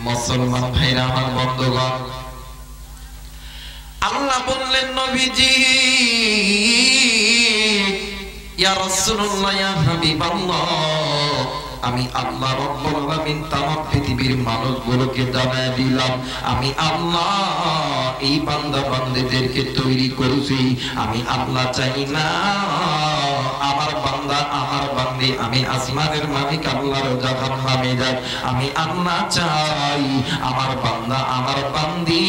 মুসলমান ভাইরা আমার বন্ধুগণ, আল্লাহ বললেন নবীজি ইয়া রাসূলুল্লাহ ইয়া হাবিবাল্লাহ, আমি আল্লাহ রাব্বুল আলামিন তামাম পৃথিবীর মানুষগুলোকে জানায় দিলাম আমি আল্লাহ এই বান্দা বান্দীদেরকে তৈরি করেছি। আমি আল্লাহ চাই না আমার বান্দা আমার বান্দী আমি আসমানের মালিক আল্লাহর জাহান্নামে যায়। আমি আল্লাহ চাই আমার বান্দা আমার বান্দী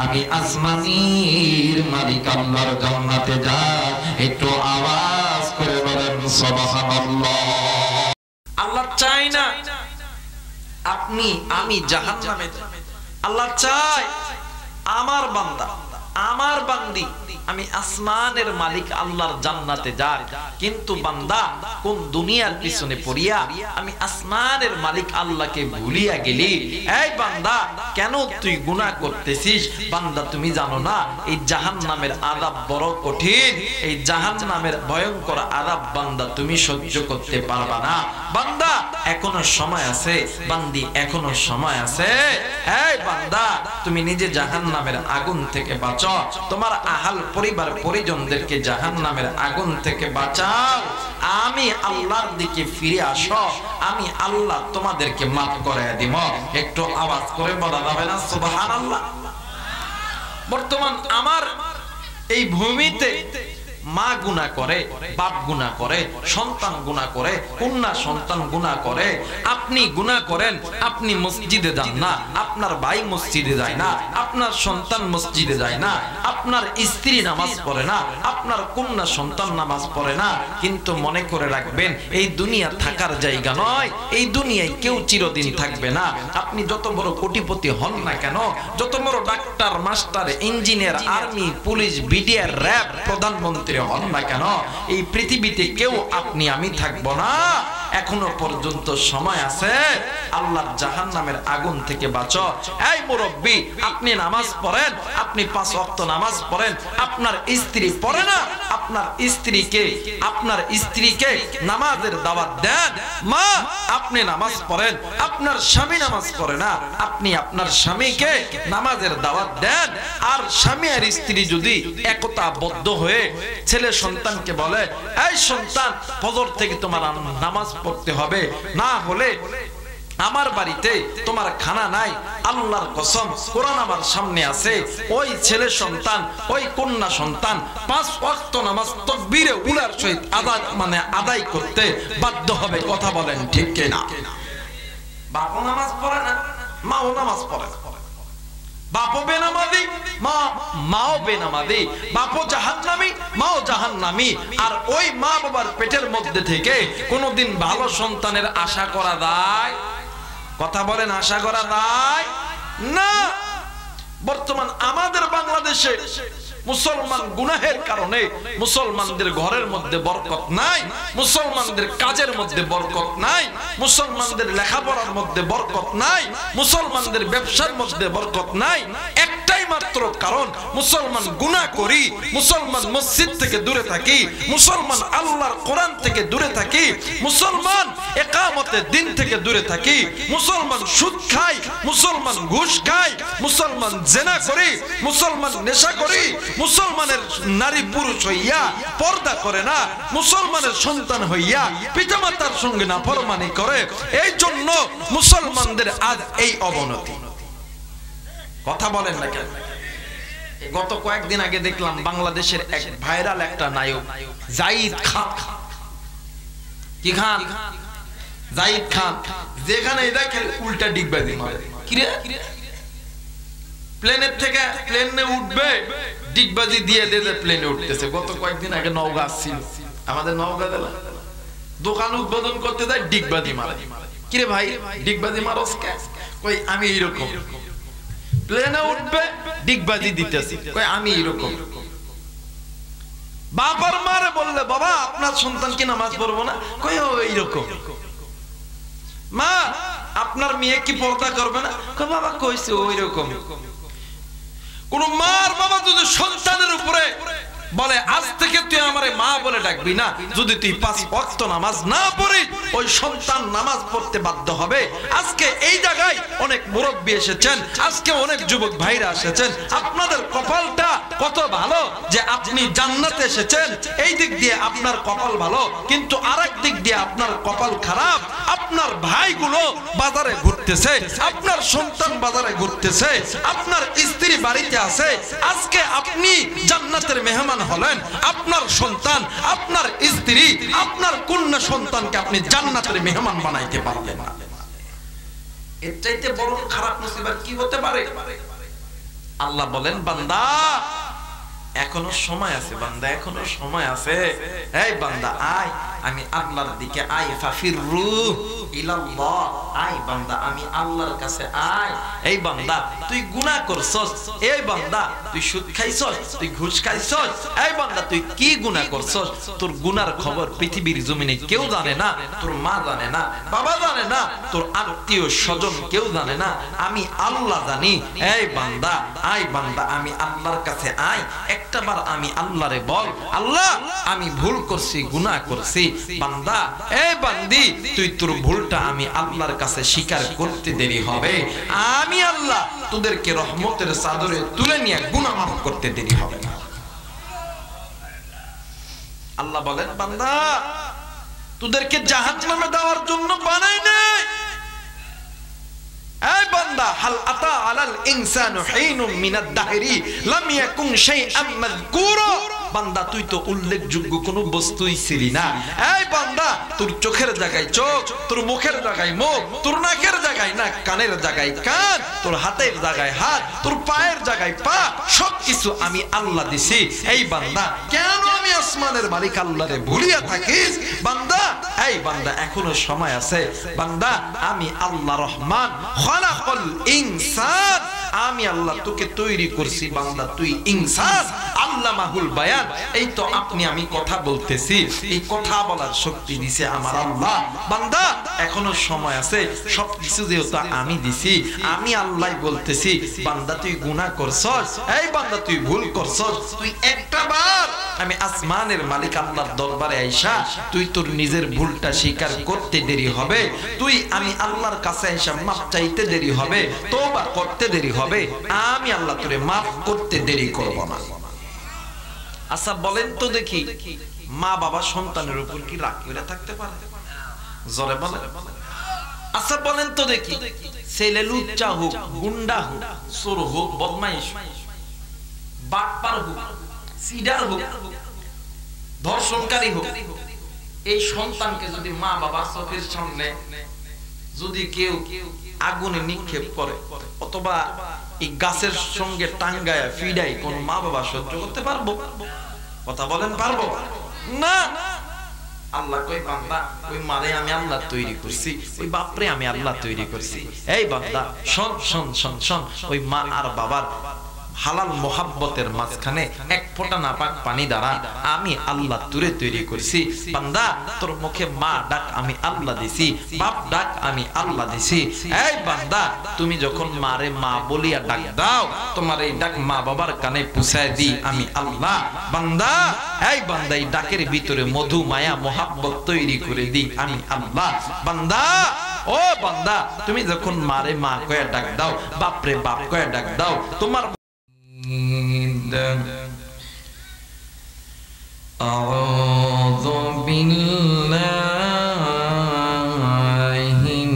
আমি আসমানের মালিক আল্লাহর জান্নাতে যায়। একটু আওয়াজ করে বলেন সুবহানাল্লাহ। আল্লাহ চাই না আপনি আমি জাহান্নামে যাই। আল্লাহ চাই আমার বান্দা আমার বান্দি আমি আসমানের মালিক আল্লাহর জান্নাতে যাই। কিন্তু বান্দা কোন দুনিয়ার পিছনে পড়িয়া আমি আসমানের মালিক আল্লাহকে ভুলিয়া গেলি। এই বান্দা কেন তুই গুনাহ করতেছিস? বান্দা তুমি জানো না এই জাহান্নামের আযাব বড় কঠিন। এই জাহান্নামের ভয়ঙ্কর আযাব বান্দা তুমি সহ্য করতে পারবা না। বান্দা এখনো সময় আছে, বান্দি এখনো সময় আছে। এই বান্দা তুমি নিজে জাহান্নামের আগুন থেকে বাঁচো, তোমার আহাল পরিবার পরিজনদেরকে জাহান্নামের আগুন থেকে বাঁচাও। আমি আল্লাহর দিকে ফিরে আসো, আমি আল্লাহ তোমাদেরকে মাফ করে দিব। একটু আওয়াজ করে বলা যাবে না সুবহানাল্লাহ? বর্তমান আমার এই ভূমিতে মা গুনাহ করে, বাপ গুনাহ করে, সন্তান গুনাহ করে, কন্যা সন্তান গুনাহ করে, আপনি গুনাহ করেন, আপনি মসজিদে যান না, আপনার ভাই মসজিদে যায় না, আপনার সন্তান মসজিদে যায় না, আপনার স্ত্রী নামাজ পড়ে না, আপনার কন্যা সন্তান নামাজ পড়ে না। কিন্তু মনে করে রাখবেন এই দুনিয়া থাকার জায়গা নয়, এই দুনিয়ায় কেউ চিরদিন থাকবে না। আপনি যত বড় কোটিপতি হন না কেন, যত বড় doctor master engineer army police BDR RAB প্রধানমন্ত্রী হন না কেন, এই পৃথিবীতে কেউ আপনি আমি থাকবো না। এখনো পর্যন্ত সময় আছে, আল্লাহর জাহান্নামের আগুন থেকে বাঁচো। এই মুরব্বি আপনি নামাজ পড়েন, আপনি 5 ওয়াক্ত নামাজ পড়েন, আপনার স্ত্রী পড়ে না, আপনার স্ত্রীকে নামাজের দাওয়াত দেন। মা আপনি নামাজ পড়েন, আপনার স্বামী নামাজ পড়ে না, আপনি আপনার স্বামীকে নামাজের দাওয়াত দেন। আর স্বামী আর স্ত্রী যদি একতাবদ্ধ হয়ে ছেলে সন্তানকে বলে এই সন্তান ফজর থেকে তোমার নামাজ পড়তে হবে, না হলে আমার বাড়িতে তোমার খানা নাই, আল্লাহর কসম কোরআন আমার সামনে আছে, ওই ছেলে সন্তান ওই কন্যা সন্তান 5 ওয়াক্ত নামাজ তাকবীরে উলার সহিত আদায় করতে বাধ্য হবে। কথা বলেন ঠিক কিনা? বাপও নামাজ পড়ে না, মাও নামাজ পড়ে না, বাপও বেনামাজি মাও বেনামাজি, বাপও জাহান্নামী মাও জাহান্নামী। আর ওই মা বাবার পেটের মধ্যে থেকে কোনোদিন ভালো সন্তানের আশা করা যায়? কথা বলেন, আশা করা যায় না। বর্তমান আমাদের বাংলাদেশে মুসলমান গুনাহের কারণে মুসলমানদের ঘরের মধ্যে বরকত নাই, মুসলমানদের কাজের মধ্যে বরকত নাই, মুসলমানদের লেখাপড়ার মধ্যে বরকত নাই, মুসলমানদের ব্যবসার মধ্যে বরকত নাই। একটাই মাত্র কারণ, মুসলমান গুনাহ করি, মুসলমান মসজিদ থেকে দূরে থাকি, মুসলমান আল্লাহর কোরআন থেকে দূরে থাকি, মুসলমান ইকামতের দিন থেকে দূরে থাকি, মুসলমান সুদ খাই, মুসলমান ঘুষ খাই, মুসলমান জিনা করি, মুসলমান নেশা করি, মুসলমানের নারী পুরুষ হইয়া পর্দা করে না, মুসলমানের সন্তান হইয়া পিতামাতার সঙ্গে নাফরমানি করে। এই জন্য মুসলমানদের আজ এই অবনতি। কথা বলেন না কেন? গত কয়েকদিন আগে দেখলাম বাংলাদেশের এক ভাইরাল একটা নায়ক জাহিদ খান, কি খান? জাহিদ খান। যেখানে দেখে উল্টা ডিগবাজি মারে। কি রে, প্লেনের থেকে প্লেনে উঠবে, ডিগবাজি দিয়ে দিয়ে প্লেনে উঠতেছে। গত কয়েকদিন আগে নওগাঁ ছিল, আমাদের নওগাঁ জেলা, দোকান উদ্বোধন করতে যায়, ডিগবাজি মারে। কিরে ভাই, ডিগবাজি মারস কে? কই আমি এইরকম। প্লেনে উঠবে, ডিগবাজি দিতেছি, কই আমি এইরকম। বাবার মারে বললে, বাবা আপনার সন্তান কি নামাজ পড়বো না? কই ও এইরকম। মা আপনার মেয়ে কি পর্দা করবে না? কই বাবা কইছে ওইরকম। কোন মার বাবা যদি সন্তানের উপরে বলে আজ থেকে তুই আমারে মা বলে ডাকবি না, যদি তুই 5 ওয়াক্ত নামাজ না পড়িস, ওই সন্তান নামাজ পড়তে বাধ্য হবে। আজকে এই জায়গায় অনেক মুরব্বী এসেছেন, আজকে অনেক যুবক ভাইরা এসেছেন। আপনাদের কপালটা কত ভালো যে আপনি জান্নাতে এসেছেন, এই দিক দিয়ে আপনার কপাল ভালো। কিন্তু আরেক দিক দিয়ে আপনার কপাল খারাপ। আপনার ভাইগুলো বাজারে ঘুরতেছে, আপনার সন্তান বাজারে ঘুরতেছে, আপনার স্ত্রী বাড়িতে আছে। আজকে আপনি জান্নাতের মেহমান হলেন, আপনার সন্তান, আপনার স্ত্রী, আপনার কন্যা সন্তানকে আপনি জান্নাতের মেহমান বানাইতে পারবেন না। এর চাইতে বড় খারাপ মুসিবত কি হতে পারে? আল্লাহ বলেন, বান্দা এখনো সময় আছে, বান্দা এখনো সময় আছে। এই বান্দা আয়, আমি আল্লাহর দিকে আয়। ফাফিরু ইলাল্লাহ, আয় বান্দা আমি আল্লাহর কাছে আয়। এই বান্দা তুই গুনাহ করছস, এই বান্দা তুই সুদ খাইছস, তুই ঘুষ খাইছস, এই বান্দা তুই কি গুনাহ করছস? তোর গুনার খবর পৃথিবীর জমিনে কেউ জানে না। তোর মা জানে না, বাবা জানে না, তোর আত্মীয় স্বজন কেউ জানে না, আমি আল্লাহ জানি। এই বান্দা আয়, বান্দা আমি আল্লাহর কাছে আয়। একটাবার আমি আল্লাহরে বল, আল্লাহ আমি ভুল করছি, গুনাহ করছি। বান্দা এই বান্দি তুই তোর ভুলটা আমি আল্লাহর কাছে স্বীকার করতে দেরি হবে, আমি আল্লাহ তোদেরকে রহমতের চাদরে তুলে নিয়ে গুনাহ মাফ করতে দেরি হবে না। আল্লাহ বলেন, বান্দা তোদেরকে জাহান্নামে দেওয়ার জন্য বানাই নাই। এই বান্দা, হাল আতা আলাল ইনসানু হিনুম মিনাদ দাহরি লাম ইয়াকুন শাইআম মাযকুরা। বান্দা তুই তো উল্লেখযোগ্য কোনো বস্তুই ছিলি না। এই বান্দা তোর চোখের জায়গায় চোখ, তোর মুখের জায়গায় মুখ, তোর নাকের জায়গায় নাক, কানের জায়গায় কান, তোর হাতের জায়গায় হাত, তোর পায়ের জায়গায় পা, সবকিছু আমি আল্লাহ দিছি। এই বান্দা কেন আমি আসমানের মালিক আল্লাহরে ভুলিয়া থাকিস? বান্দা এই বান্দা এখনো সময় আছে। বান্দা আমি আল্লাহ রহমান, খালাকাল ইনসান, আমি আল্লাহ তোকে তৈরি করছি। বান্দা তুই ইনসান, আল্লামাহুল বায়ান। এই তো আপনি আমি কথা বলতেছি, এই কথা বলার শক্তি দিছে আমার আল্লাহ। বান্দা এখনো সময় আছে, সবকিছু যেহেতু আমি দিছি, আমি আল্লাহ বলতেছি। বান্দা তুই গুনাহ করছস, এই বান্দা তুই ভুল করছস, তুই একটাবার আমি আসমানের মালিক আল্লাহর দরবারে আইসা তুই তোর নিজের ভুলটা স্বীকার করতে দেরি হবে। তুই আমি আল্লাহর কাছে আইসা মাফ চাইতে দেরি হবে, তওবা করতে দেরি হবে। আমি আল্লাহ তোরে মাফ করতে দেরি করব না। আচ্ছা বলেন তো দেখি, মা বাবা সন্তানের উপর কি রাগ করে থাকতে পারে? জোরে বলেন। আচ্ছা বলেন তো দেখি, ছেলে লুচ্চা হোক, গুন্ডা হোক, চোর হোক, বদমাইশ, বাটপার হোক, সিডার হোক, ধর্ষণকারী হোক, এই সন্তানকে যদি মা বাবা চোখের সামনে যদি কেউ আগুনে নিক্ষেপ করে অথবা এই গাছের সঙ্গে টাঙ্গায় ফিডাই, কোন মা বাবা সহ্য করতে পারবো? কথা বলেন, পারবো না। আল্লাহ কই, বান্দা ওই মারে আমি আল্লাহ তৈরি করছি, ওই বাপরে আমি আল্লাহ তৈরি করছি। এই বান্দা শোন শোন শোন শোন, ওই মা আর বাবার হালাল মোহাব্বতের মাঝখানে এক ফোঁটা নাপাক পানি দ্বারা আমি আল্লাহ তুরে তৈরি করছি। বান্দা তোর মুখে মা ডাক আমি আল্লাহ দিছি, বাপ ডাক আমি আল্লাহ দিছি। এই বান্দা তুমি যখন মারে মা বলিয়া ডাক দাও, তোমার এই ডাক মা বাবার কানে পৌঁছায় দি আমি আল্লাহ। বান্দা এই বান্দা এই ডাকের ভিতরে মধু মায়া মোহাব্বত তৈরি করে দি আমি আল্লাহ। বান্দা ও বান্দা তুমি যখন মারে মা কয়ে ডাক দাও, বাপরে বাপ কয়ে ডাক দাও, তোমার আউযু বিল্লাহি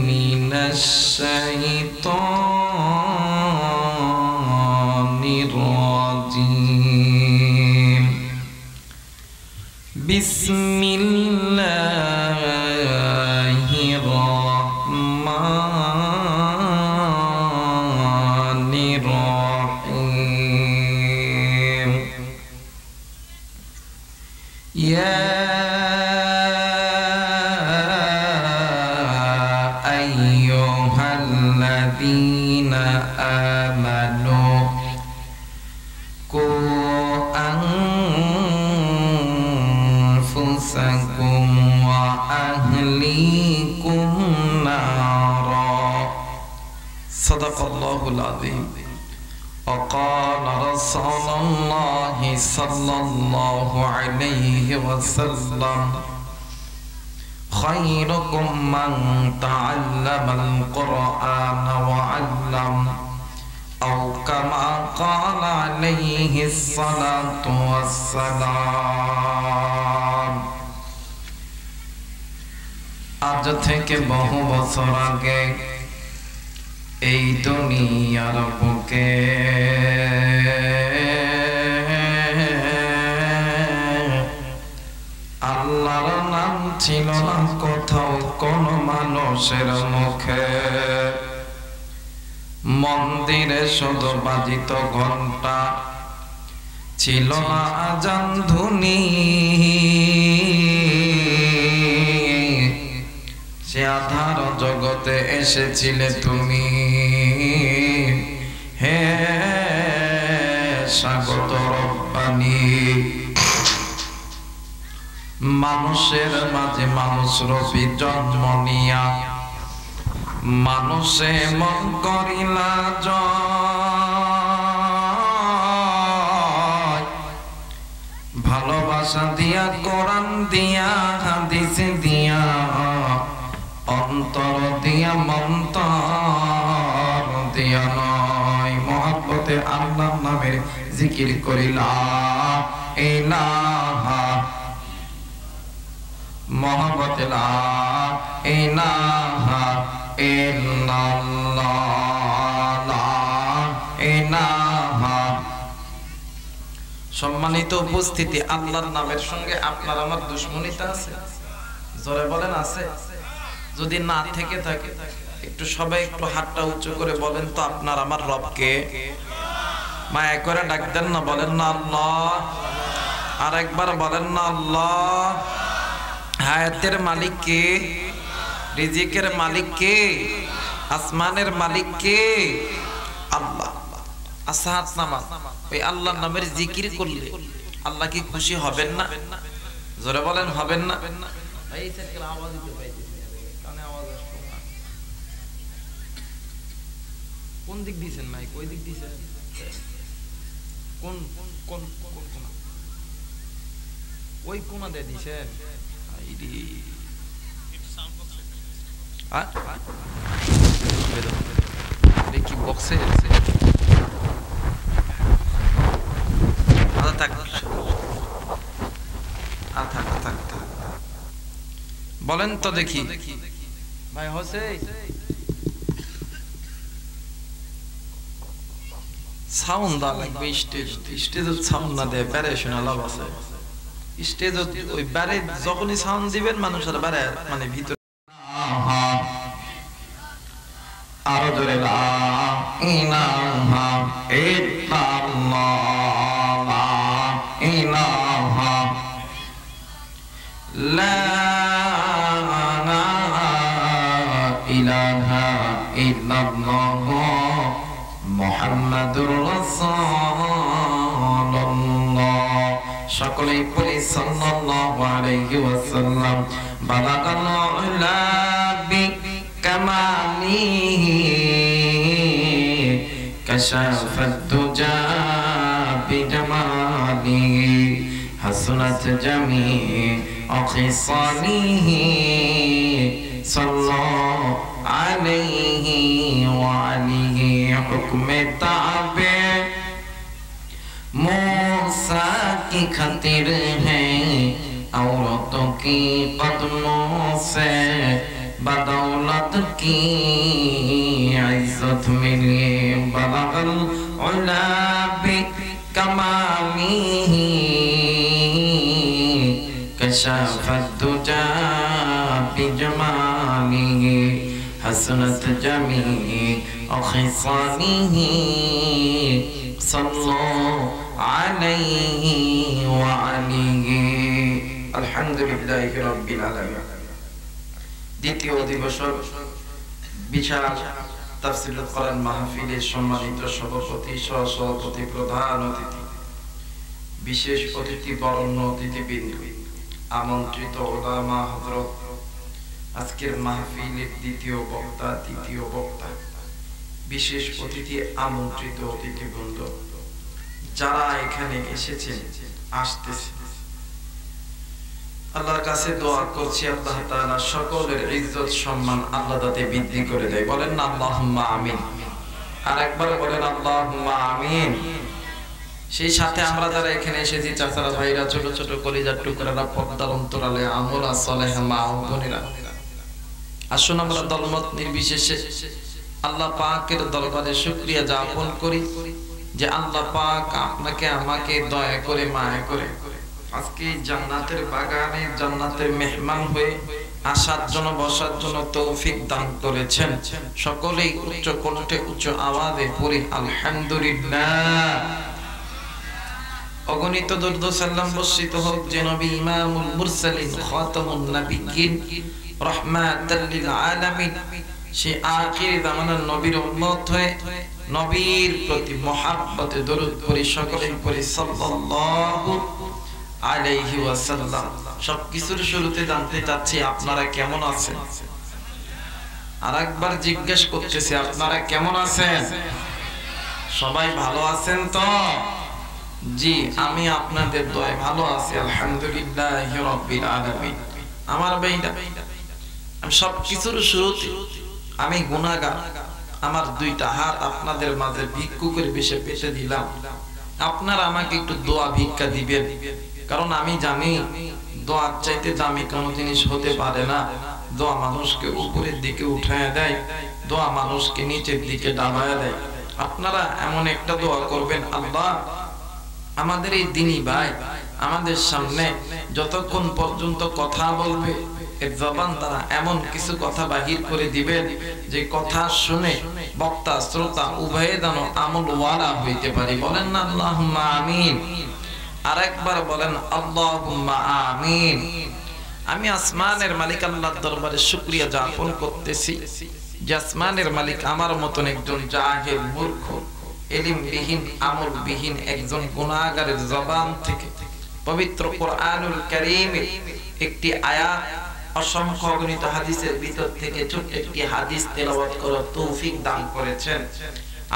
মিনাশ শাইতানির রাজিম। বিসমিল্লাহির রহমানির রহিম ইয়া আইয়ুহাল্লাযীনা আমানু أنفسكم وأهليكم نارا صدق الله العظيم وقال رسول الله صلى الله عليه وسلم خيركم من تعلم القرآن وعلم أو كما قال عليه الصلاة والسلام আজ থেকে বহু বছর আগে এই দুনিয়ার বুকে আল্লাহর নাম ছিল না কোথাও কোন মানুষের মুখে মন্দিরে শুধু বাজিত ঘন্টা ছিল না আজান ধ্বনি সে আধার জগতে এসেছিলে তুমি হে স্বাগত রব্বানি মানুষের মাঝে মানুষ রূপী জন্ম নিয়া মানুষে মন করিলা জয় ভালোবাসা দিয়া কোরআন দিয়া হাদিস দিয়া অন্তর দিয়া মন্তর দিয়া নয় মহব্বতে আল্লাহর নামের জিকির করিলা ইলাহা মহব্বতে লা ইলাহা সম্মানিত উপস্থিতি আল্লাহর নামের সঙ্গে আপনার আমার দুশ্মনীতা আছে জোরে বলেন আছে যদি না থেকে থাকে একটু সবাই একটু হাতটা উঁচু করে বলেন তো আপনার আমার রবকে মায়া করে ডাক দেন না বলেন না আল্লাহ আর একবার বলেন না আল্লাহ হায়াতের মালিক কে রিজিকের মালিক কে আসমানের মালিক কে আল্লাহ আচ্ছা হাত নামা ওই আল্লাহর নামের জিকির করলে আল্লাহ কি খুশি হবেন না জোরে বলেন হবেন না এই সাইকেল আওয়াজ দিতে পাইতেছে কানে আওয়াজ আসছে না কোন দিক দিবেন মাইক ওই দিক দিবেন কোন কোন কোন কোন ওই কোনা দে দিছেন আইডি কি বক্সে বলেন তো দেখি ভাই হোসে সাউন্ড লাগবে স্টেজ সাউন্ড না দেয় প্যারেশন লাভ আছে স্টেজ ওই বাইরে যখনই সাউন্ড দিবেন মানুষের বাইরে মানে ভিতরে আরো জোরে লা ইলাহা ইল্লাল্লাহ লা ইলাহা লা ইলাহা ইল্লাল্লাহ মুহাম্মাদুর রাসূলুল্লাহ সকলেই পড়ি সাল্লাল্লাহু আলাইহি ওয়াসাল্লাম বালাগাল উলা বিকামালিহি কাশাফাত দুজা বিজামালিহি হাসনাত জামিউ খিসালিহি সাল্লাল্লাহু আলাইহি ওয়া আলিহি হুকমে তাবে मूसा की खातिर है औरतों की कदमों से बदौलत की इज्जत मिली बलगल उला बि कमालिही كشف الدجى بجماله حسنت جميع خصاله صلوا عليه وعليه الحمد لله رب العالمين দ্বিতীয় দিবসের বিশাল তাফসীরুল কোরআন মাহফিলের সম্মানিত সভাপতি সহ-সভাপতি প্রধান অতিথি বিশেষ অতিথি বরণ্য অতিথিবৃন্দ আমন্ত্রিত উলামা হযরত আজকের মাহফিলের দ্বিতীয় বক্তা তৃতীয় বক্তা বিশেষ অতিথি আমন্ত্রিত অতিথিবৃন্দ যারা এখানে এসেছেন আসতেছে আল্লাহর কাছে দোয়া করছি আল্লাহ তাআলা সকলের ইজ্জত সম্মান আল্লাহ তাতে বৃদ্ধি করে দেয় বলেন না আল্লাহুম্মা আমিন আরেকবার বলেন আল্লাহুম্মা আমিন সেই সাথে আমরা যারা এখানে এসেছি চাচারা ভাইরা ছোট ছোট কলিজার টুকরারা পর্দার অন্তরালে আমলা সালেহ মা ও বোনেরা আসুন আমরা দলমত নির্বিশেষে আল্লাহ পাকের দরবারে শুকরিয়া জ্ঞাপন করি যে আল্লাহ পাক আপনাকে আমাকে দয়া করে মায়া করে আজকে জান্নাতের বাগানে জান্নাতের মেহমান হয়ে আসার জন্য বসার জন্য তৌফিক দান করেছেন সকলেই উচ্চ কণ্ঠে উচ্চ আওয়াজে পড়ি আলহামদুলিল্লাহ অগণিত দরুদ সালাম বর্ষিত হোক যে নবী ইমামুল মুরসালিন খাতামুন নবিয়্যিন রাহমাতাল লিল আলামিন সেই আখির জামানার নবীর উম্মত হয়ে নবীর প্রতি মহব্বতে দরুদ পড়ি সকলেই পড়ি সাল্লাল্লাহু আলাইহি ওয়াসাল্লাম সবকিছুর শুরুতে জানতে চাচ্ছি আপনারা কেমন আছেন আরেকবার জিজ্ঞেস করতেছি আপনারা কেমন আছেন সবাই ভালো আছেন তো জি আমি আপনাদের দয়ায় ভালো আছি আলহামদুলিল্লাহি রাব্বিল আলামিন আমার ভাইরা আমি সবকিছুর শুরুতে আমি গুনাহগার আমার দুইটা হাত আপনাদের মাঝে ভিক্ষুকের বেশে পেতে দিলাম আপনারা আমাকে একটু দোয়া ভিক্ষা দিবেন কারণ আমি জানি দোয়ার চাইতে দামি কোনো জিনিস হতে পারে না দোয়া মানুষকে উপরের দিকে উঠায় দেয় দোয়া মানুষকে নিচের দিকে নামায় দেয় আপনারা এমন একটা দোয়া করবেন আল্লাহ আমাদের এই দিনী ভাই আমাদের সামনে যতক্ষণ পর্যন্ত কথা বলবে এর জবান দ্বারা এমন কিছু কথা বাহির করে দিবেন যে কথা শুনে বক্তা শ্রোতা উভয়ে যেন আমল ওয়ালা হইতে পারে বলেন না আল্লাহুম্মা আমিন আরেকবার বলেন আল্লাহুম্মা আমিন আমি আসমানের মালিক আল্লাহর দরবারে শুকরিয়া জ্ঞাপন করতেছি যে আসমানের মালিক আমার মতন একজন জাহিল মূর্খ ইলমবিহীন আমলবিহীন একজন গুনাহগারের জবান থেকে পবিত্র কোরআনুল কারীমের একটি আয়াত অসংখ্য অগণিত হাদিসের ভিতর থেকে ছোট্ট একটি হাদিস তেলাওয়াত করার তৌফিক দান করেছেন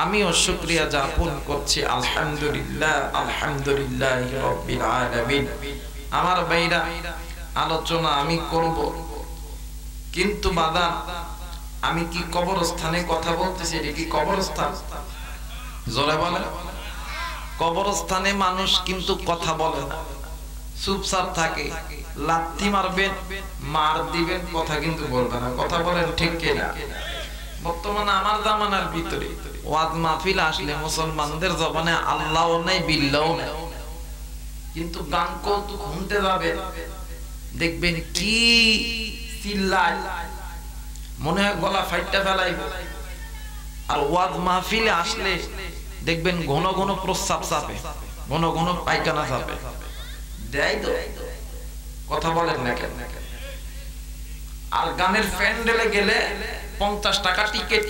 আমিও শুকরিয়া জ্ঞাপন করছি আলহামদুলিল্লাহ আলহামদুলিল্লাহি রাব্বিল আলামিন আমার ভাইরা আলোচনা আমি করব কিন্তু বাদা আমি কি কবরস্থানে কথা বলতেছি এটা কি কবরস্থান জোরে বলেন কবরস্থানে মানুষ কিন্তু কথা বলে না চুপচাপ থাকে লাথি মারবেন মার দিবেন কথা কিন্তু বলবে না কথা বলেন ঠিক কিনা বর্তমানে আমার জামানার ভিতরে ওয়াজ মাহফিল আসলে মুসলমানদের জবানে আল্লাহও নাই বিল্লাহও নাই কিন্তু গান কৌতুক শুনতে যাবে দেখবেন কি চিল্লায় মনে হয় গলা ফাইটটা ফেলাইবে আর ওয়াজ মাহফিলে আসলে দেখবেন ঘন ঘন প্রস্রাব চাপে ঘন ঘন পায়খানা চাপে দেয় তো কথা বলেন না কেন আর গানের প্যান্ডেলে গেলে 50 টাকা টিকিট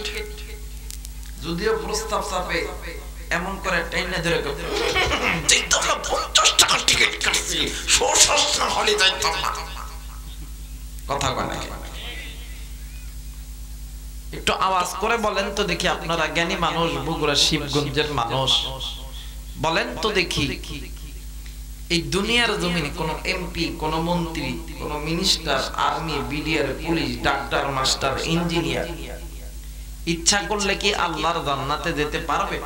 যদিও প্রস্তাব চাপে এমন করে টাইনা ধরে 50 টাকা টিকিট কাটছি সশস্ত্র হলে যাইতাম না কথা কয় না একটু আওয়াজ করে বলেন তো দেখি আপনারা জ্ঞানী মানুষ বগুড়া শিবগঞ্জের মানুষ বলেন তো দেখি এই দুনিয়ার জমিনে কোন এমপি কোন মন্ত্রী কোন minister army BDR police doctor master engineer ইচ্ছা করলে কি আল্লাহর জান্নাতে যেতে পারবে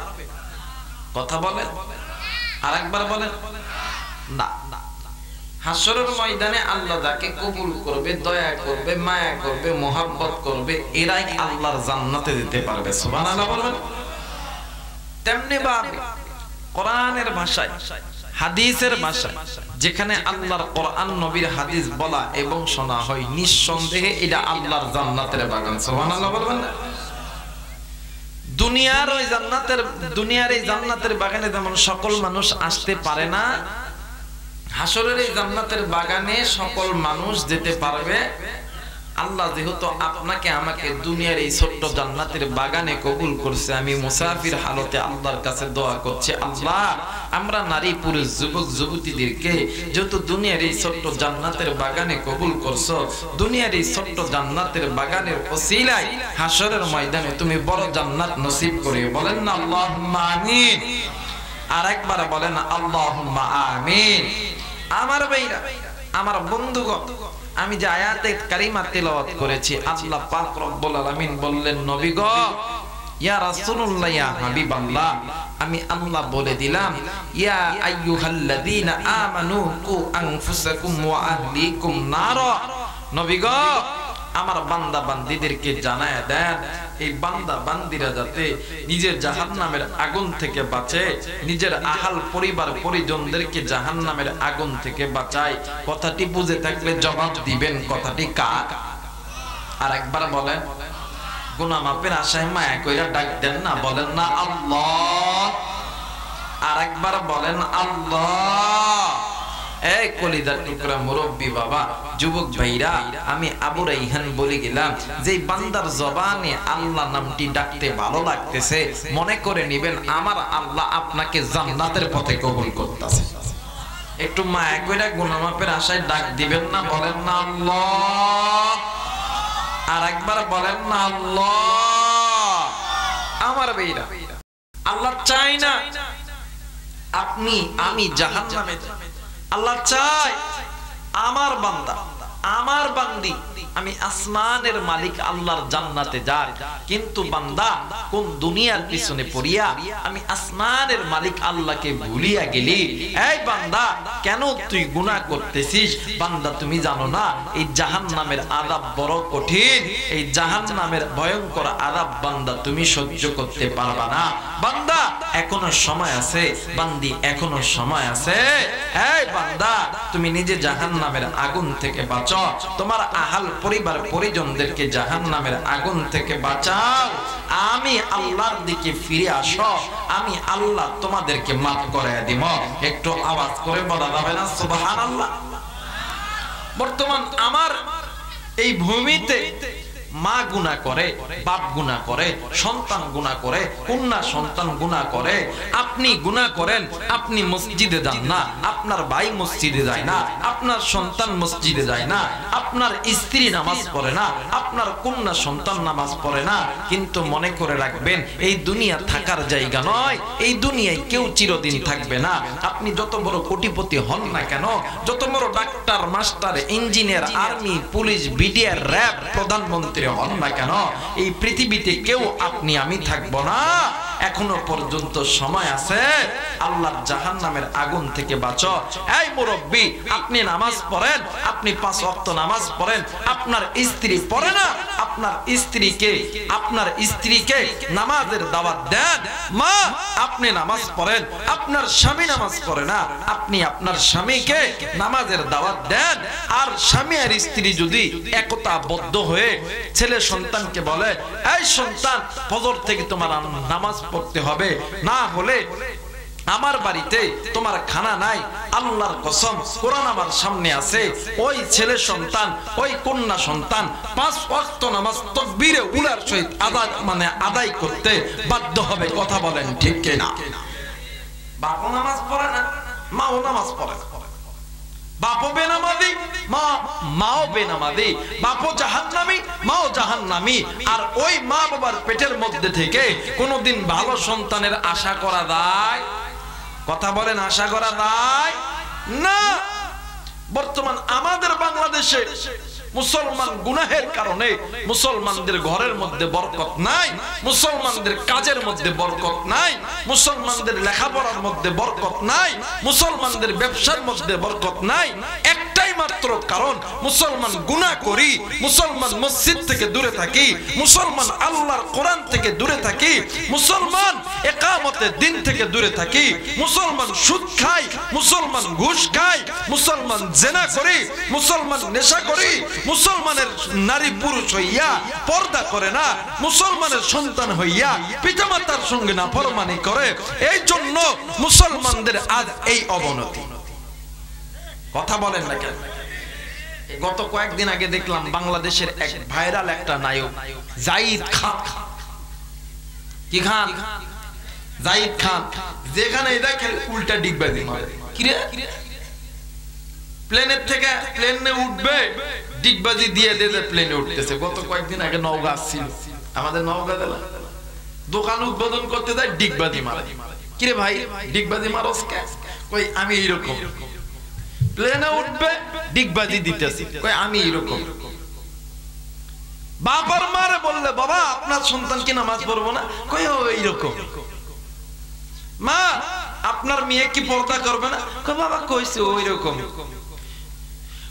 কথা বলেন আরেকবার বলেন না হাসরের ময়দানে আল্লাহ যাকে কবুল করবে দয়া করবে মায়া করবে মোহাব্বত করবে এরাই আল্লাহর জান্নাতে যেতে পারবে সুবহানাল্লাহ বলবেন তেমনি ভাবে কোরআনের ভাষায় হাদিসের ভাষায় যেখানে আল্লাহর কোরআন নবীর হাদিস বলা এবং শোনা হয়, নিঃসন্দেহে এটা আল্লাহর জান্নাতের বাগান। সুবহানাল্লাহ বলবেন না? দুনিয়ার এই জান্নাতের বাগানে যেমন সকল মানুষ আসতে পারে না, হাসরের এই জান্নাতের বাগানে সকল মানুষ যেতে পারবে। আল্লাহ যেহেতু আপনাকে আমাকে দুনিয়ার এই ছোট্ট জান্নাতের বাগানে কবুল করছে, আমি মুসাফির হালতে আল্লাহর কাছে দোয়া করছি, আল্লাহ আমরা নারী পুরুষ যুবক যুবতীদেরকে যেহেতু দুনিয়ার এই ছোট্ট জান্নাতের বাগানে কবুল করছো, দুনিয়ার এই ছোট্ট জান্নাতের বাগানের ওসিলায় হাসরের ময়দানে তুমি বড় জান্নাত নসিব করে। বলেন না আল্লাহুম্মা আমিন। আর একবার বলেন আল্লাহুম্মা আমিন। আমার ভাইরা, আমার বন্ধুগণ, আমি যে আয়াতে কারিমা তেলাওয়াত করেছি, আল্লাহ পাক রব্বুল আলামিন বললেন, নবী গো, ইয়া রাসূলুল্লাহ, ইয়া হাবিবাল্লাহ, আমি আল্লাহ বলে দিলাম, ইয়া আইয়ুহাল্লাযীনা আমানু কু আনফুসাকুম ওয়া আহলিকুম নার। নবী গো, আমার বান্দা বান্দীদেরকে জানায়া দেন, এই বান্দা বান্দীরা যাতে নিজের জাহান্নামের আগুন থেকে বাঁচে, নিজের আহাল পরিবার পরিজনদেরকে জাহান্নামের আগুন থেকে বাঁচায়। কথাটি বুঝে থাকলে জবাব দিবেন, কথাটি কার? আর একবার বলেন, গুনাহ মাফের আশায় মায়া কইরা ডাক দেন না, বলেন না আল্লাহ। আর একবার বলেন আল্লাহ। এই কলিজার টুকরা মুরব্বী বাবা, যুবক ভাইরা, আমি আবু রাইহান বলে গেলাম, যে বান্দার জবানে আল্লাহ নামটি ডাকতে ভালো লাগতেছে, মনে করে নেবেন আমার আল্লাহ আপনাকে জান্নাতের পথে কবুল করতেছে। একটু মায়া কইরা গুনাহ মাফের আশায় ডাক দিবেন না, বলেন না আল্লাহ। আর একবার বলেন না আল্লাহ। আমার ভাইরা, আল্লাহ চাই না আপনি আমি জাহান্নামে, আল্লাহ চায় আমার বান্দা আমার বান্দি আমি আসমানের মালিক আল্লাহর জান্নাতে যাই। কিন্তু বান্দা কোন দুনিয়ার পিছনে পড়িয়া আমি আসমানের মালিক আল্লাহকে ভুলিয়া গেলি। এই বান্দা, কেন তুই গুনাহ করতেছিস? বান্দা, তুমি জানো না এই জাহান্নামের আযাব বড় কঠিন, এই জাহান্নামের ভয়ঙ্কর আযাব বান্দা তুমি সহ্য করতে পারবা না। বান্দা, এখনো সময় আছে, বান্দি এখনো সময় আছে। এই বান্দা, তুমি নিজে জাহান্নামের আগুন থেকে বাঁচো, তোমার আহাল পরিবার পরিজনদেরকে জাহান্নামের আগুন থেকে বাঁচাও। আমি আল্লাহর দিকে ফিরে আসো, আমি আল্লাহ তোমাদেরকে মাফ করে দিব। একটু আওয়াজ করে বলা যাবে না সুবহানাল্লাহ? বর্তমান আমার এই ভূমিতে মা গুনাহ করে, বাপ গুনাহ করে, সন্তান গুনাহ করে, কন্যা সন্তান গুনাহ করে, আপনি গুনাহ করেন, আপনি মসজিদে যান না, আপনার ভাই মসজিদে যায় না, আপনার সন্তান মসজিদে যায় না, আপনার স্ত্রী নামাজ পড়ে না, আপনার কন্যা সন্তান নামাজ পড়ে না। কিন্তু মনে করে রাখবেন, এই দুনিয়া থাকার জায়গা নয়, এই দুনিয়ায় কেউ চিরদিন থাকবে না। আপনি যত বড় কোটিপতি হন না কেন, যত বড় doctor, master, engineer, army, police, BDR, RAB, প্রধানমন্ত্রী হন না কেন, এই পৃথিবীতে কেউ আপনি আমি থাকবো না। এখনো পর্যন্ত সময় আছে, আল্লাহর জাহান্নামের আগুন থেকে বাঁচো। এই মুরব্বি, আপনি নামাজ পড়েন, আপনি 5 ওয়াক্ত নামাজ পড়েন, আপনার স্ত্রী পড়ে না, আপনার স্ত্রীকে নামাজের দাওয়াত দেন। মা, আপনি নামাজ পড়েন, আপনার স্বামী নামাজ পড়ে না, আপনি আপনার স্বামীকে নামাজের দাওয়াত দেন। আর স্বামী আর স্ত্রী যদি একতাবদ্ধ হয়ে ছেলে সন্তানকে বলে, এই সন্তান, ফজর থেকে তোমার নামাজ পড়তে হবে, না হলে আমার বাড়িতে তোমার খানা নাই, আল্লাহর কসম, কোরআন আমার সামনে আছে, ওই ছেলে সন্তান, ওই কন্যা সন্তান 5 ওয়াক্ত নামাজ তাকবীরে উলার সহিত আদায় করতে বাধ্য হবে। কথা বলেন ঠিক কিনা? বাপও নামাজ পড়ে না, মাও নামাজ পড়ে না, বাপও বেনামাজি, মাও বেনামাজি, বাপও জাহান্নামী, মাও জাহান্নামী। আর ওই মা বাবার পেটের মধ্যে থেকে কোনোদিন ভালো সন্তানের আশা করা যায়? কথা বলেন, আশা করা যায় না। বর্তমান আমাদের বাংলাদেশে মুসলমান গুনাহের কারণে মুসলমানদের ঘরের মধ্যে বরকত নাই, মুসলমানদের কাজের মধ্যে বরকত নাই, মুসলমানদের লেখাপড়ার মধ্যে বরকত নাই, মুসলমানদের ব্যবসার মধ্যে বরকত নাই। একটাই মাত্র কারণ, মুসলমান গুনাহ করি, মুসলমান মসজিদ থেকে দূরে থাকি, মুসলমান আল্লাহর কোরআন থেকে দূরে থাকি, মুসলমান ইকামতে দিন থেকে দূরে থাকি, মুসলমান সুদ খাই, মুসলমান ঘুষ খাই, মুসলমান জিনা করি, মুসলমান নেশা করি, মুসলমানের নারী পুরুষ হইয়া পর্দা করে না, মুসলমানের সন্তান হইয়া পিতামাতার সঙ্গে নাফরমানি করে। এই জন্য মুসলমানদের আজ এই অবনতি। কথা বলেন না কেন? গত কয়েকদিন আগে দেখলাম বাংলাদেশের এক ভাইরাল একটা নায়ক জাহিদ খান, কি খান? জাহিদ খান, যেখানে দেখেন উল্টা ডিগবাজি মারে। কি রে, প্লেনের থেকে প্লেনে উঠবে, ডিগবাজি দিয়ে দিয়ে প্লেনে উঠতেছে। গত কয়েকদিন আগে নওগাঁ ছিল, আমাদের নওগাঁ জেলা, দোকান উদ্বোধন করতে যায় ডিগবাজি মারে। কি রে ভাই, ডিগবাজি মারস কে? কই আমি এইরকম। প্লেনে উঠবে, ডিগবাজি দিতেছি, কই আমি এইরকম। বাবার মারে বললে, বাবা আপনার সন্তান কি নামাজ পড়বো না? কই ও এইরকম। মা আপনার মেয়ে কি পর্দা করবে না? কই বাবা কইছে ওইরকম।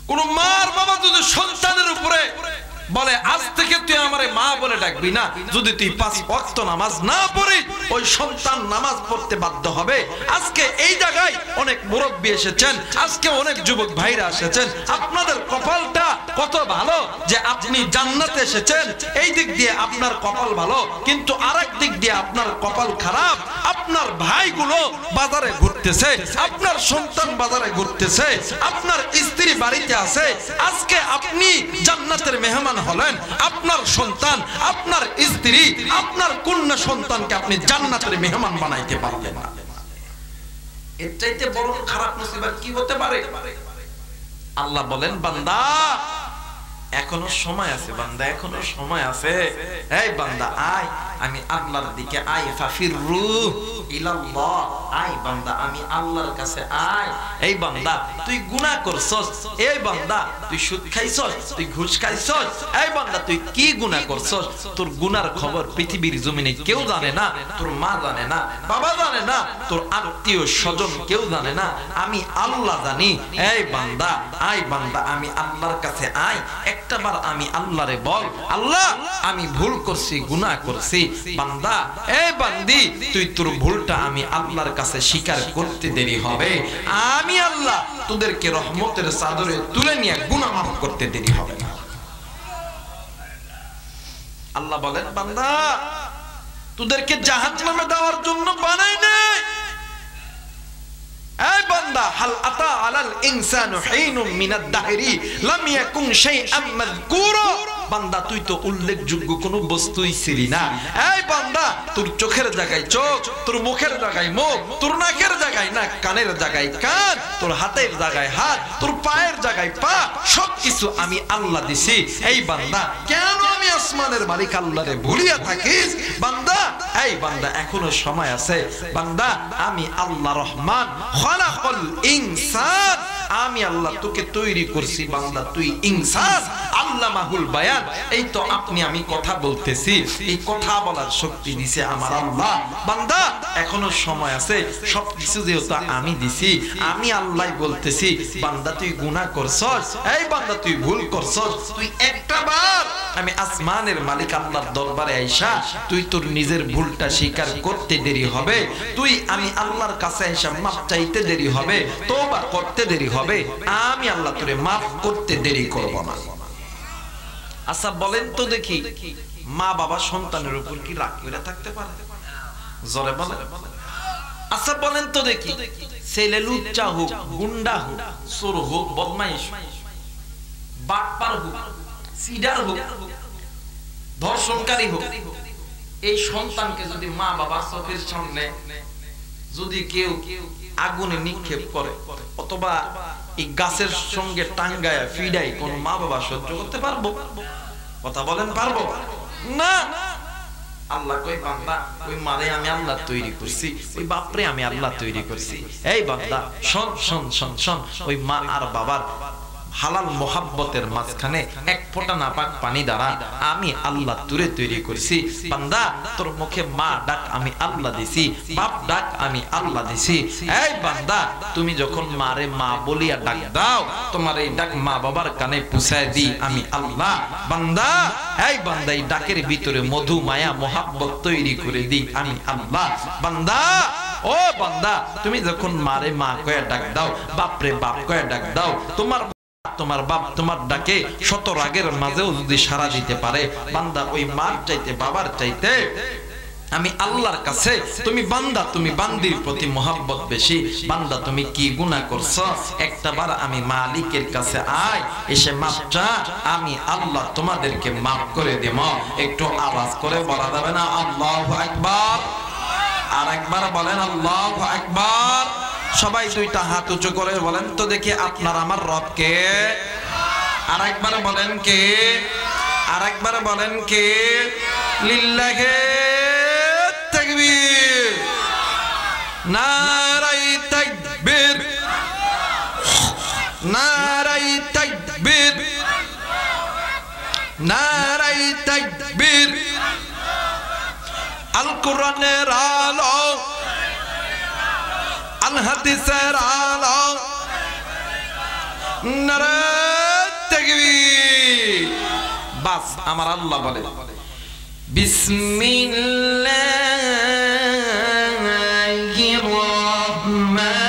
কোন মার বাবা যদি সন্তানের উপরে বলে আজ থেকে তুই আমারে মা বলে ডাকবি না, যদি তুই 5 ওয়াক্ত নামাজ না পড়িস, ওই সন্তান নামাজ পড়তে বাধ্য হবে। আজকে এই জায়গায় অনেক মুরব্বী এসেছেন, আজকে অনেক যুবক ভাইরা এসেছেন। আপনাদের কপালটা কত ভালো যে আপনি জান্নাতে এসেছেন, এই দিক দিয়ে আপনার কপাল ভালো, কিন্তু আরেক দিক দিয়ে আপনার কপাল খারাপ। আপনার ভাইগুলো বাজারে ঘুরতেছে, আপনার সন্তান বাজারে ঘুরতেছে, আপনার স্ত্রী বাড়িতে আছে। আজকে আপনি জান্নাতের মেহমান হলেন, আপনার সন্তান, আপনার স্ত্রী, আপনার কন্যা সন্তানকে আপনি জান্নাতের মেহমান বানাইতে পারলেন না। এর চাইতে বড় খারাপ মুসিবত কি হতে পারে? আল্লাহ বলেন, বান্দা এখনো সময় আছে, বান্দা এখনো সময় আছে। এই বান্দা আয়, আমি আল্লাহর দিকে আয়, ফাফিরু ইলাল্লাহ, আয় বান্দা আমি আল্লাহর কাছে আয়। এই বান্দা তুই গুনাহ করছস, এই বান্দা তুই সুদ খাইছস, তুই ঘুষ খাইছস, এই বান্দা তুই কি গুনাহ করছস? তোর গুনার খবর পৃথিবীর জমিনে কেউ জানে না, তোর মা জানে না, বাবা জানে না, তোর আত্মীয় স্বজন কেউ জানে না, আমি আল্লাহ জানি। এই বান্দা আয়, বান্দা আমি আল্লাহর কাছে আয়। একটাবার আমি আল্লাহরে বল, আল্লাহ আমি ভুল করছি, গুনাহ করছি। বান্দা এই বান্দি তুই তোর ভুলটা আমি আল্লাহর কাছে স্বীকার করতে দেরি হবে, আমি আল্লাহ তোদেরকে রহমতের চাদরে তুলে নিয়ে গুনাহ মাফ করতে দেরি হবে না। আল্লাহ বলেন, বান্দা তোদেরকে জাহান্নামে দেওয়ার জন্য বানাই নাই। এই বান্দা, হাল আতা আলাল ইনসানু হিনুম মিনাদ দাহরি লাম ইয়াকুন শাইআম মাযকুরা। বান্দা তুই তো উল্লেখযোগ্য কোনো বস্তুই ছিলি না। এই বান্দা তোর চোখের জায়গায় চোখ, তোর মুখের জায়গায় মুখ, তোর নাকের জায়গায় নাক, কানের জায়গায় কান, তোর হাতের জায়গায় হাত, তোর পায়ের জায়গায় পা, সবকিছু আমি আল্লাহ দিছি। এই বান্দা কেন আমি আসমানের মালিক আল্লাহরে ভুলিয়া থাকিস? বান্দা এই বান্দা এখনো সময় আছে। বান্দা আমি আল্লাহ রহমান, খালাকাল ইনসান, আমি আল্লাহ তোকে তৈরি করছি। বান্দা তুই ইনসান, আল্লামাহুল বায়ান। এই তো আপনি আমি কথা বলতেছি, এই কথা বলার শক্তি দিছে আমার আল্লাহ। বান্দা এখনো সময় আছে, সবকিছু যেহেতু আমি দিছি, আমি আল্লাহ বলতেছি। বান্দা তুই গুনাহ করছস, এই বান্দা তুই ভুল করছস, তুই একটাবার আমি আসমানের মালিক আল্লাহর দরবারে আইসা তুই তোর নিজের ভুলটা স্বীকার করতে দেরি হবে, তুই আমি আল্লাহর কাছে আইসা মাফ চাইতে দেরি হবে, তওবা করতে দেরি হবে, আমি আল্লাহ তোরে মাফ করতে দেরি করব না। আচ্ছা বলেন তো দেখি, মা বাবা সন্তানের উপর কি রাগ করে থাকতে পারে? জোরে বলেন। আচ্ছা বলেন তো দেখি, ছেলে লুচ্চা হোক, গুন্ডা হোক, চোর হোক, বদমাইশ, বাটপার হোক, সিডার হোক, ধর্ষণকারী হোক, এই সন্তানকে যদি মা বাবা চোখের সামনে যদি কেউ আগুনে নিক্ষেপ করে অথবা এই গাছের সঙ্গে টাঙ্গায় ফিডাই, কোন মা বাবা সহ্য করতে পারবো? কথা বলেন, পারবো না। আল্লাহ কই, বান্দা ওই মারে আমি আল্লাহ তৈরি করছি, ওই বাপরে আমি আল্লাহ তৈরি করছি। এই বান্দা শোন শোন শোন শোন, ওই মা আর বাবার হালাল মোহাব্বতের মাঝখানে এক ফোঁটা নাপাক পানি দ্বারা আমি আল্লাহ তুরে তৈরি করেছি। বান্দা তোর মুখে মা ডাক আমি আল্লাহ দিছি, বাপ ডাক আমি আল্লাহ দিছি। এই বান্দা তুমি যখন মারে মা বলিয়া ডাক দাও, তোমার এই ডাক মা বাবার কানে পৌঁছায় দি আমি আল্লাহ। বান্দা এই বান্দা এই ডাকের ভিতরে মধু মায়া মোহাব্বত তৈরি করে দি আমি আল্লাহ। বান্দা ও বান্দা তুমি যখন মারে মা কয়ে ডাক দাও, বাপরে বাপ কয়ে ডাক দাও, তোমার বাপ তোমার ডাকে শত রাগের মাঝেও যদি সাড়া দিতে পারে, বান্দা ওই মার চাইতে বাবার চাইতে আমি আল্লাহর কাছে তুমি বান্দা, তুমি বান্দির প্রতি মোহাব্বত বেশি। বান্দা তুমি কি গুনাহ করছো, একটাবার আমি মালিকের কাছে আয়, এসে মাপ চা, আমি আল্লাহ তোমাদেরকে মাফ করে দেব। একটু আওয়াজ করে বলা যাবে না আল্লাহু আকবার? আর একবার বলেন আল্লাহু আকবার। সবাই দুইটা হাত উঁচু করে বলেন তো দেখি আপনার আমার রব কে? আর একবার বলেন কে? আর একবার বলেন কে? লিল্লাহি তাকবীর, নারায়ে তাকবীর, নারায়ে তাকবীর, নারায়ে তাকবীর। আল কোরআনের আলো, আল হাদিসের আলো, নারায়ে তাকবীর। বাস আমার আল্লাহ বলে বিসমিল্লাহির রহমানির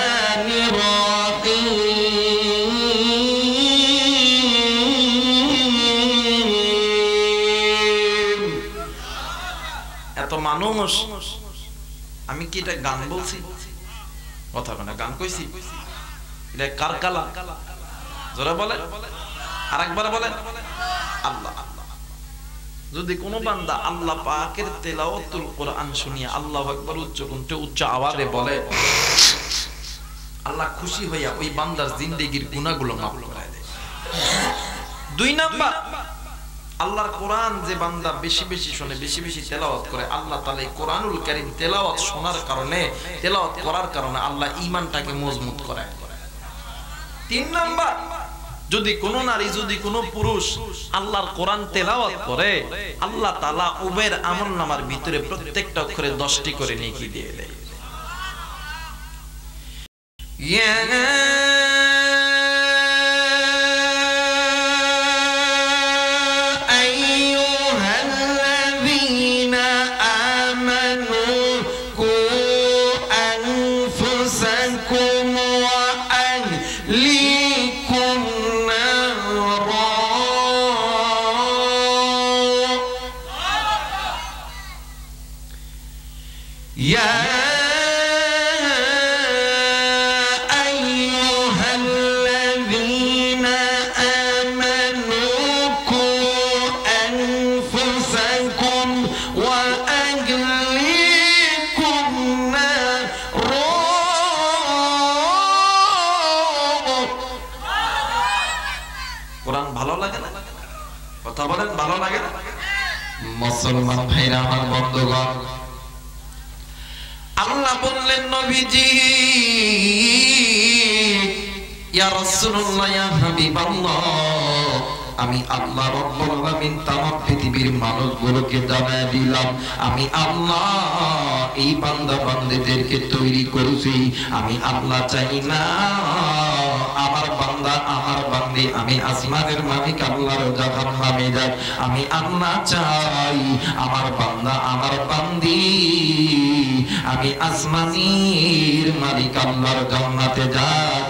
রহিম। এত মানুষ, আমি কি এটা গান বলছি? কথা না, গান কইছি? এটা কার কালাম? জোরে বলে, আরেকবার বলে আল্লাহ। যদি কোনো বান্দা আল্লাহ পাকের তেলাওয়াতুল কোরআন শুনিয়া আল্লাহু আকবার উচ্চ কণ্ঠে উচ্চ আওয়াজে বলে, আল্লাহ খুশি হইয়া ওই বান্দার জিন্দেগীর গুনাহগুলো মাফ করে দেয়। 2 নাম্বার, আল্লাহর কোরআন যে বান্দা বেশি বেশি শুনে, বেশি বেশি তেলাওয়াত করে, আল্লাহ তাআলা এই কোরআনুল কারীম তেলাওয়াত শোনার কারণে, তেলাওয়াত করার কারণে আল্লাহ ঈমানটাকে মজবুত করে। 3 নাম্বার, যদি কোন নারী, যদি কোন পুরুষ আল্লাহর কোরআন তেলাওয়াত করে, আল্লাহ তাআলা উভয়ের আমলনামার ভিতরে প্রত্যেকটা অক্ষরে 10টি করে নেকি দিয়ে দেয়। কোরআন ভালো লাগে না? কথা বলেন, ভালো লাগে না? মুসলমান ভাইরা আমার, বন্ধুগণ, আল্লাহ বললেন নবীজি, ইয়া রাসূলুল্লাহ, ইয়া হাবিবাল্লাহ, আমি আল্লাহ রব্বুল আলামিন তামাম পৃথিবীর মানুষগুলোকে জানায় দিলাম, আমি আল্লাহ এই বান্দা বান্দীদেরকে তৈরি করেছি। আমি আল্লাহ চাই না আমার বান্দা, আমার বান্দি, আমি আসমানের মালিক আল্লাহর জাহান্নামে যায়। আমি আল্লাহ চাই আমার বান্দা, আমার বান্দি, আমি আসমানের মালিক আল্লাহর জান্নাতে যাই।